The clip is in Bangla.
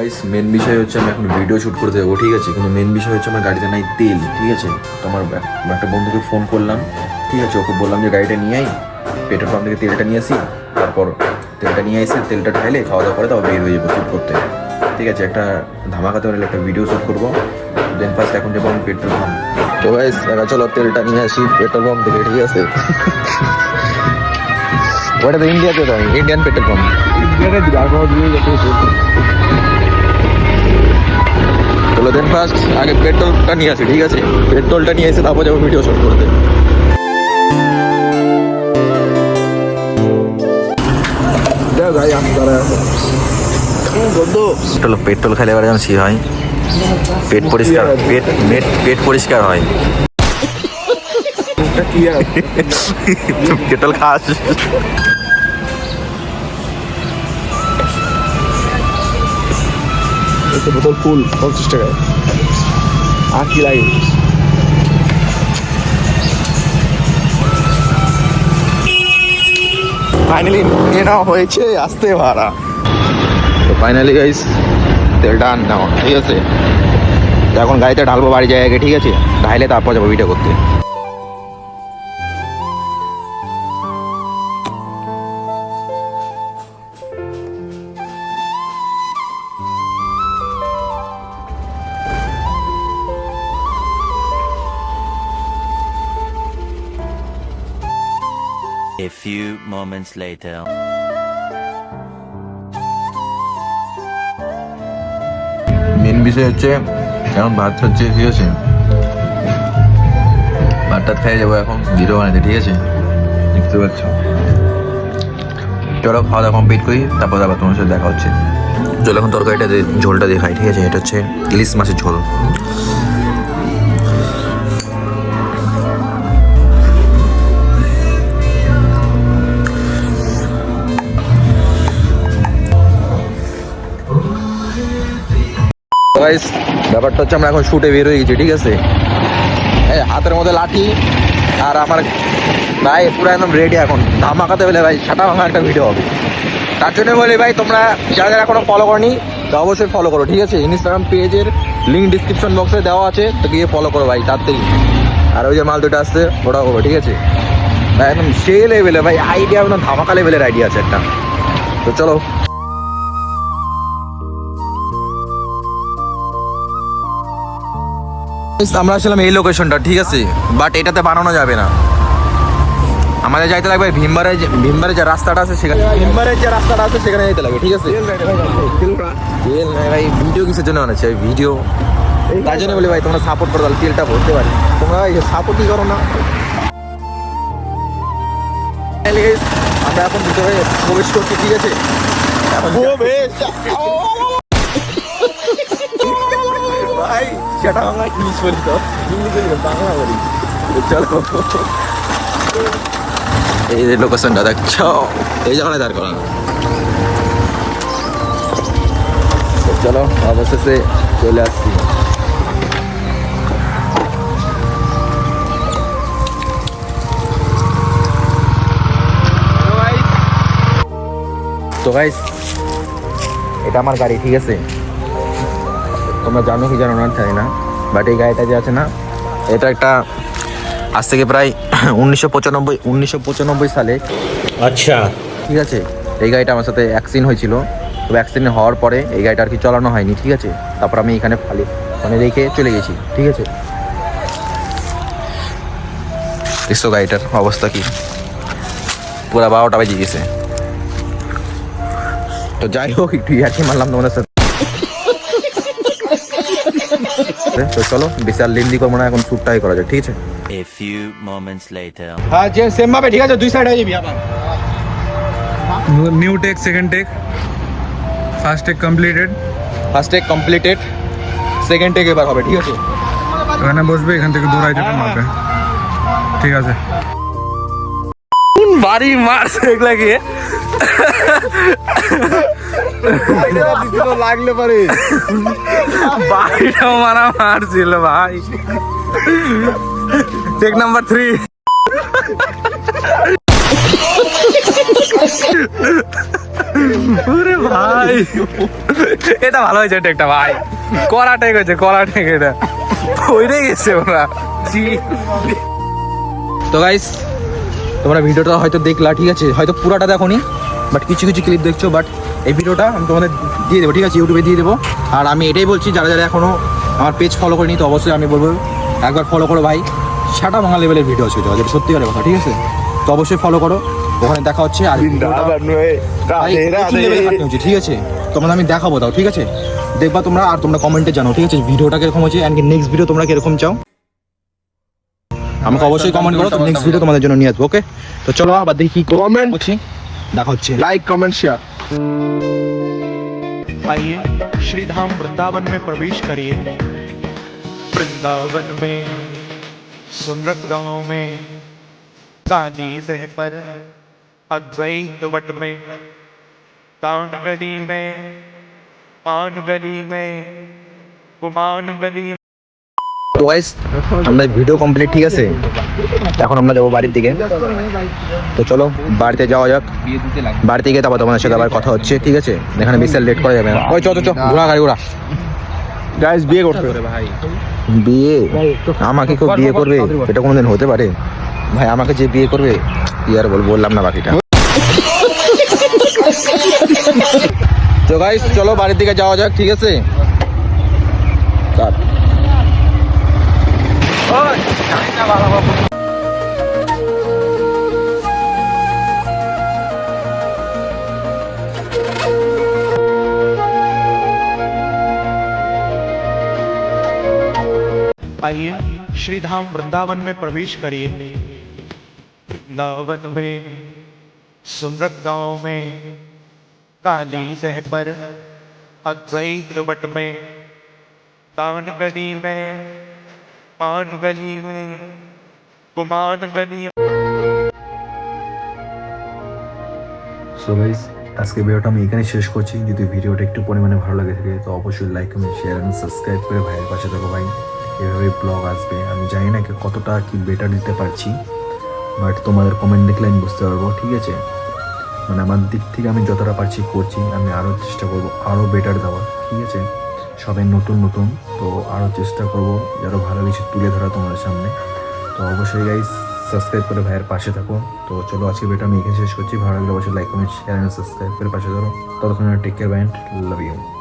গাইস মেন বিষয় হচ্ছে আমি এখন ভিডিও শ্যুট করতে যাবো, ঠিক আছে, কিন্তু মেন বিষয় হচ্ছে আমার গাড়িতে নাই তেল, ঠিক আছে। তো আমার একটা বন্ধুকে ফোন করলাম, ঠিক আছে, ওকে বললাম যে গাড়িটা নিয়ে আই, পেট্রোল পাম্প থেকে তেলটা নিয়ে আসি, তারপর তেলটা নিয়ে এসে তেলটা ঢাইলে খাওয়া দাওয়া করে তাও বের হয়ে যাবো শ্যুট করতে, ঠিক আছে। একটা ধামাকাতে পারলে একটা ভিডিও শ্যুট করবো। দেন ফার্স্ট এখন যাবো আমি পেট্রোল পাম্প। তো গাইস চলো তেলটা নিয়ে আসি পেট্রোল পাম্প থেকে, ঠিক আছে। ওটা তো ইন্ডিয়াতে, তো ইন্ডিয়ান পেট্রোল পাম্প। চলো দেন ফার্স্ট আগে পেট্রোলটা নিয়ে আসি, ঠিক আছে। পেট্রোলটা নিয়ে এসে তারপর যাবো ভিডিও শুট করতে। পেট্রোল খেলে এবার যেমন হয়, পেট পরিষ্কার, পেট পরিষ্কার হয়। পেট্রোল খাস বোতল ফুল 50 টাকায়, আর কি লাগে। ফাইনালি নিয়ে নেওয়া হয়েছে আসতে ভাড়া। তো ফাইনালি গাইস তেলটা আন নেওয়া, ঠিক আছে। এখন গাড়িতে ঢালবো বাড়ি জায়গায়, ঠিক আছে। ঢাইলে তারপর যাবো ভিডিও করতে। A few moments later. Main বিষয় হচ্ছে এখন ভাত খাচ্ছে, ঠিক আছে। ভাতটা খেয়ে যাবো এখন ভিডিও বানাতে, ঠিক আছে, দেখতে পাচ্ছ। চলো খাওয়া দাওয়া কমপ্লিট করি, তারপর আবার তোমার সাথে দেখা হচ্ছে। চলো এখন তরকারিটা ঝোলটা দেখাই, ঠিক আছে। এটা হচ্ছে ইলিশ মাছের ঝোল। ব্যাপারটা হচ্ছে আমরা এখন শুটে বের হয়ে গেছি, ঠিক আছে। এই হাতের মধ্যে লাঠি আর আমার ভাই পুরো একদম রেডি এখন ধামাকাতে বলে ভাই ছাটা ভাঙা একটা ভিডিও হবে। তার জন্য বলি ভাই তোমরা যারা যারা এখনো ফলো করনি তো অবশ্যই ফলো করো, ঠিক আছে। ইনস্টাগ্রাম পেজের লিঙ্ক ডিসক্রিপশন বক্সে দেওয়া আছে, তো গিয়ে ফলো করো ভাই তাড়াতাড়ি। আর ওই যে মাল দুটো আসছে ওটাও করো, ঠিক আছে ভাই। একদম সে লেভেলে ভাই আইডিয়া, একদম ধামাকা লেভেলের আইডিয়া আছে একটা। তো চলো আমরা আসলাম এই লোকেশনটা, ঠিক আছে, বাট এটাতে বানানো যাবে না। আমাদের যাইতে লাগবে ভীমবারের যে রাস্তাটা আছে সেখানে, সেখানে যেতে লাগবে, ঠিক আছে। তেল নাই ভাই, ভিডিও কিসের জন্য বানাচ্ছি ভিডিও, তার জন্য বলি ভাই তোমরা সাপোর্ট করো, তাহলে তেলটা ভরতে পারি। তোমরা সাপোর্টই করো না। আমরা এখন ভিতরে প্রবেশ করছি, ঠিক আছে। ভাই সেটা আমরা ইংলিশ বলি, তো ইংলিশ বলি বাংলা বলি। চলো এই যে লোকেশনটা দেখছ, এই জায়গায় দাঁড় করানো। চলো অবশেষে চলে আসছি। তো গাইস এটা আমার গাড়ি, ঠিক আছে। তোমরা জানো কি জানো না জানি না, বাট এই গাড়িটা যে আছে না, এটা একটা আজ থেকে প্রায় 1995 সালে, আচ্ছা, ঠিক আছে। এই গাড়িটা আমার সাথে অ্যাক্সিডেন্ট হয়েছিল, তো অ্যাক্সিডেন্ট হওয়ার পরে এই গাড়িটা আর কি চালানো হয়নি, ঠিক আছে। তারপর আমি এখানে মানে রেখে চলে গেছি, ঠিক আছে। দেখছো গাড়িটার অবস্থা কি, পুরা 12টা বেজে গেছে। তো যাই হোক একটু ইয়ার্কি মারলাম তোমাদের সাথে। তো চলো বেশি আর লেন্দি করবো না, এখন শ্যুটটাই করা যায়, ঠিক আছে। A few moments later. হ্যাঁ যে সেম ভাবে, ঠিক আছে, দুই সাইড হয়ে যাবি আবার। New take, second take, first take completed, second take এবার হবে, ঠিক আছে। এখানে বসবে, এখান থেকে দৌড়াই যাবে মারবে, ঠিক আছে। বাড়ি মারছে এগুলা গিয়ে লাগলে পারে বাড়িটাও মারা মারছিল ভাই। Take number 3। ওরে ভাই এটা ভালো হয়েছে একটা ভাই করা টেক হয়েছে করা টেক এটা ওইটাই গেছে ওরা জি তো গাইস তোমরা ভিডিওটা হয়তো দেখলা, ঠিক আছে, হয়তো পুরাটা দেখোনি, বাট কিছু কিছু ক্লিপ দেখছো। বাট এই ভিডিওটা আমি তোমাদের দিয়ে দেবো, ঠিক আছে, ইউটিউবে দিয়ে দেবো। আর আমি এটাই বলছি, যারা যারা এখনও আমার পেজ ফলো করেনি, তো অবশ্যই আমি বলবো একবার ফলো করো ভাই। সাটা ভাঙা লেভেলের ভিডিও আছে যেটা সত্যি করে কথা, ঠিক আছে, তো অবশ্যই ফলো করো, ওখানে দেখা হচ্ছে। আর ঠিক আছে, তোমাদের আমি দেখাবো, তাও ঠিক আছে, দেখবা তোমরা। আর তোমরা কমেন্টে জানো, ঠিক আছে, ভিডিওটা কিরকম হচ্ছে, অ্যান্ড নেক্সট ভিডিও তোমরা কিরকম চাও আমাকে অবশ্যই কমেন্ট করো, তো নেক্সট ভিডিও তোমাদের জন্য নিয়ে আসবো। ওকে, তো চলো আবার দেখি কি কমেন্ট করছি, দেখা হচ্ছে। Like comment share. आइए श्री धाम वृंदावन में प्रवेश करिए। वृंदावन में सुंदर गांव में काली सह पर अद्वैत वट में कान गली में पान गली में कुमान गली में। তো গাইস আমরা ভিডিও কমপ্লিট, ঠিক আছে, এখন আমরা যাবো বাড়ির দিকে। তো চলো বাড়িতে যাওয়া যাক, বাড়িতে গিয়ে তারপর তোমাদের সাথে আবার কথা হচ্ছে, ঠিক আছে, এখানে বিশাল লেট করা যাবে না। ওই চ ঘোরা গাড়ি ঘোরা। गाइस বিয়ে করতে হবে ভাই। বিয়ে? আমাকে কেউ বিয়ে করবে? এটা কোনোদিন হতে পারে ভাই? আমাকে যে বিয়ে করবে কি আর বললাম না বাকিটা। তো গাইস চলো বাড়ির দিকে যাওয়া যাক, ঠিক আছে। आइए श्री धाम वृंदावन में प्रवेश करिए। वृंदावन में सुंदर गांव में काली सह पर अद्वैत वट में कान गली में पान गली में कुमान गली। সো গাইস আজকে ভিডিওটা আমি এখানে শেষ করছি। যদি ভিডিওটা একটু পরিমাণে ভালো লাগে থাকে তো অবশ্যই লাইক কমেন্ট শেয়ার এবং সাবস্ক্রাইব করে ভাইয়ের পাশে থাকো ভাই। এভাবে ব্লগ আসবে, আমি জানি না কতটা কি বেটার দিতে পারছি, বাট তোমাদের কমেন্ট দেখলে আমি বুঝতে পারবো, ঠিক আছে। মানে আমার দিক থেকে আমি যতটা পারছি করছি, আমি আরও চেষ্টা করবো আরও বেটার দেওয়ার, ঠিক আছে। সবাই নতুন নতুন, তো আরও চেষ্টা করবো যারা ভালো কিছু তুলে ধরা তোমাদের সামনে। তো অবশ্যই গাইস সাবস্ক্রাইব করে ভাইয়ের পাশে থাকো। তো চলো আজকে ভিডিওটা আমি এখানে শেষ করছি। ভালো লাগলে অবশ্যই লাইক কমেন্ট শেয়ার এবং সাবস্ক্রাইব করে পাশে ধরো। ততক্ষণ take care, bye, love you.